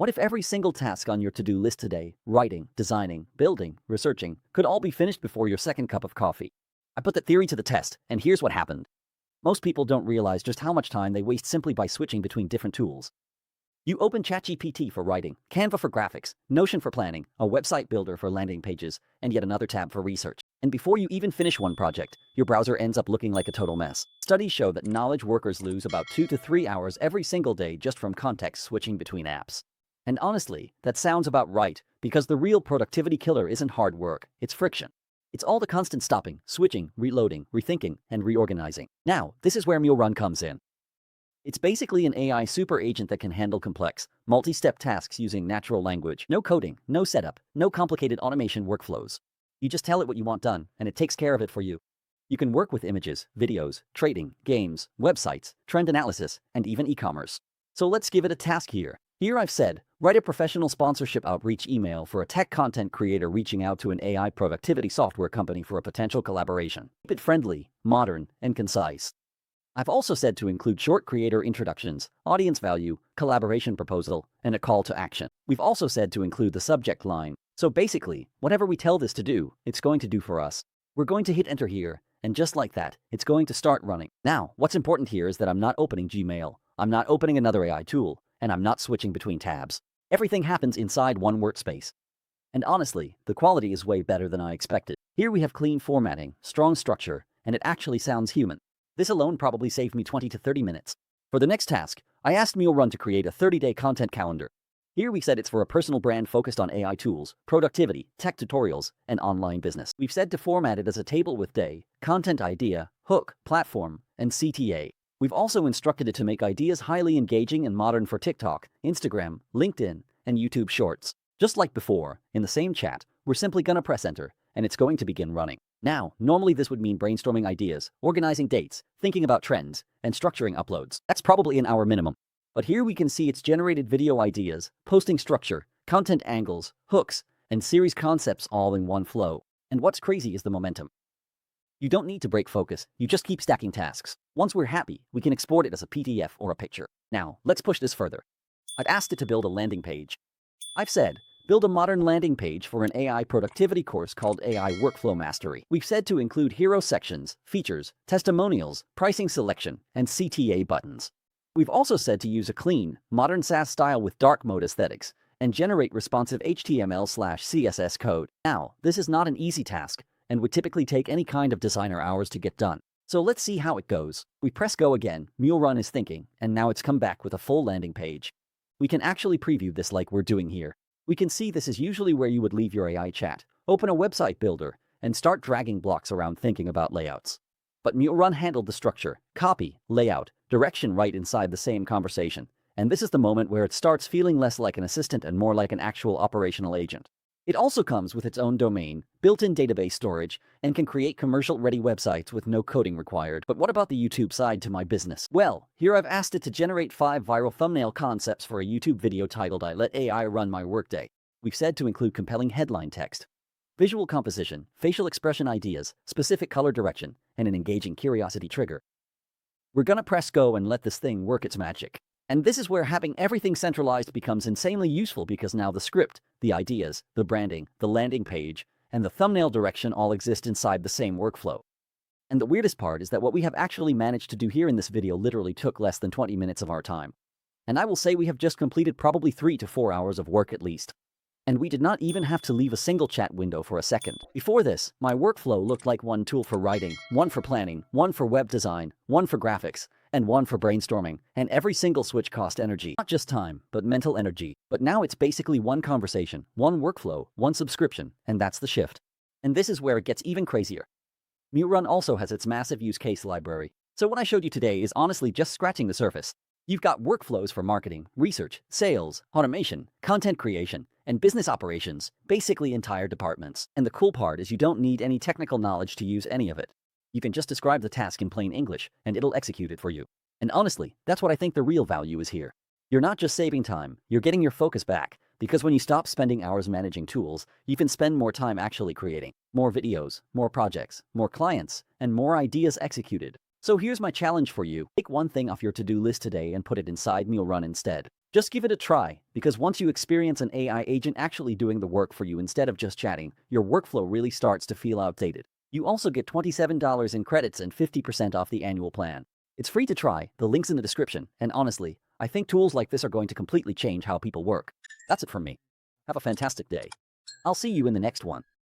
What if every single task on your to-do list today, writing, designing, building, researching, could all be finished before your second cup of coffee? I put that theory to the test, and here's what happened. Most people don't realize just how much time they waste simply by switching between different tools. You open ChatGPT for writing, Canva for graphics, Notion for planning, a website builder for landing pages, and yet another tab for research. And before you even finish one project, your browser ends up looking like a total mess. Studies show that knowledge workers lose about 2 to 3 hours every single day just from context switching between apps. And honestly, that sounds about right, because the real productivity killer isn't hard work, it's friction. It's all the constant stopping, switching, reloading, rethinking, and reorganizing. Now, this is where MuleRun comes in. It's basically an AI super agent that can handle complex, multi-step tasks using natural language. No coding, no setup, no complicated automation workflows. You just tell it what you want done, and it takes care of it for you. You can work with images, videos, trading, games, websites, trend analysis, and even e-commerce. So let's give it a task here. Here I've said, write a professional sponsorship outreach email for a tech content creator reaching out to an AI productivity software company for a potential collaboration. Keep it friendly, modern, and concise. I've also said to include short creator introductions, audience value, collaboration proposal, and a call to action. We've also said to include the subject line. So basically, whatever we tell this to do, it's going to do for us. We're going to hit enter here, and just like that, it's going to start running. Now, what's important here is that I'm not opening Gmail, I'm not opening another AI tool, and I'm not switching between tabs. Everything happens inside one workspace. And honestly, the quality is way better than I expected. Here we have clean formatting, strong structure, and it actually sounds human. This alone probably saved me 20 to 30 minutes. For the next task, I asked MuleRun to create a 30-day content calendar. Here we said it's for a personal brand focused on AI tools, productivity, tech tutorials, and online business. We've said to format it as a table with day, content idea, hook, platform, and CTA. We've also instructed it to make ideas highly engaging and modern for TikTok, Instagram, LinkedIn, and YouTube Shorts. Just like before, in the same chat, we're simply gonna press enter, and it's going to begin running. Now, normally this would mean brainstorming ideas, organizing dates, thinking about trends, and structuring uploads. That's probably an hour minimum. But here we can see it's generated video ideas, posting structure, content angles, hooks, and series concepts all in one flow. And what's crazy is the momentum. You don't need to break focus, you just keep stacking tasks. Once we're happy, we can export it as a PDF or a picture. Now, let's push this further. I've asked it to build a landing page. I've said, build a modern landing page for an AI productivity course called AI Workflow Mastery. We've said to include hero sections, features, testimonials, pricing selection, and CTA buttons. We've also said to use a clean, modern SaaS style with dark mode aesthetics and generate responsive HTML/CSS code. Now, this is not an easy task and would typically take any kind of designer hours to get done. So let's see how it goes. We press go again, MuleRun is thinking, and now it's come back with a full landing page. We can actually preview this like we're doing here. We can see this is usually where you would leave your AI chat, open a website builder, and start dragging blocks around thinking about layouts. But MuleRun handled the structure, copy, layout, direction right inside the same conversation. And this is the moment where it starts feeling less like an assistant and more like an actual operational agent. It also comes with its own domain, built-in database storage, and can create commercial-ready websites with no coding required. But what about the YouTube side to my business? Well, here I've asked it to generate 5 viral thumbnail concepts for a YouTube video titled I Let AI Run My Workday. We've said to include compelling headline text, visual composition, facial expression ideas, specific color direction, and an engaging curiosity trigger. We're gonna press go and let this thing work its magic. And this is where having everything centralized becomes insanely useful because now the script, the ideas, the branding, the landing page, and the thumbnail direction all exist inside the same workflow. And the weirdest part is that what we have actually managed to do here in this video literally took less than 20 minutes of our time. And I will say we have just completed probably 3 to 4 hours of work at least. And we did not even have to leave a single chat window for a second. Before this, my workflow looked like one tool for writing, one for planning, one for web design, one for graphics, and one for brainstorming, and every single switch cost energy. Not just time, but mental energy. But now it's basically one conversation, one workflow, one subscription, and that's the shift. And this is where it gets even crazier. MuleRun also has its massive use case library. So what I showed you today is honestly just scratching the surface. You've got workflows for marketing, research, sales, automation, content creation, and business operations, basically entire departments. And the cool part is you don't need any technical knowledge to use any of it. You can just describe the task in plain English, and it'll execute it for you. And honestly, that's what I think the real value is here. You're not just saving time, you're getting your focus back, because when you stop spending hours managing tools, you can spend more time actually creating. More videos, more projects, more clients, and more ideas executed. So here's my challenge for you. Take one thing off your to-do list today and put it inside MuleRun instead. Just give it a try, because once you experience an AI agent actually doing the work for you instead of just chatting, your workflow really starts to feel outdated. You also get $27 in credits and 50% off the annual plan. It's free to try, the link's in the description, and honestly, I think tools like this are going to completely change how people work. That's it from me. Have a fantastic day. I'll see you in the next one.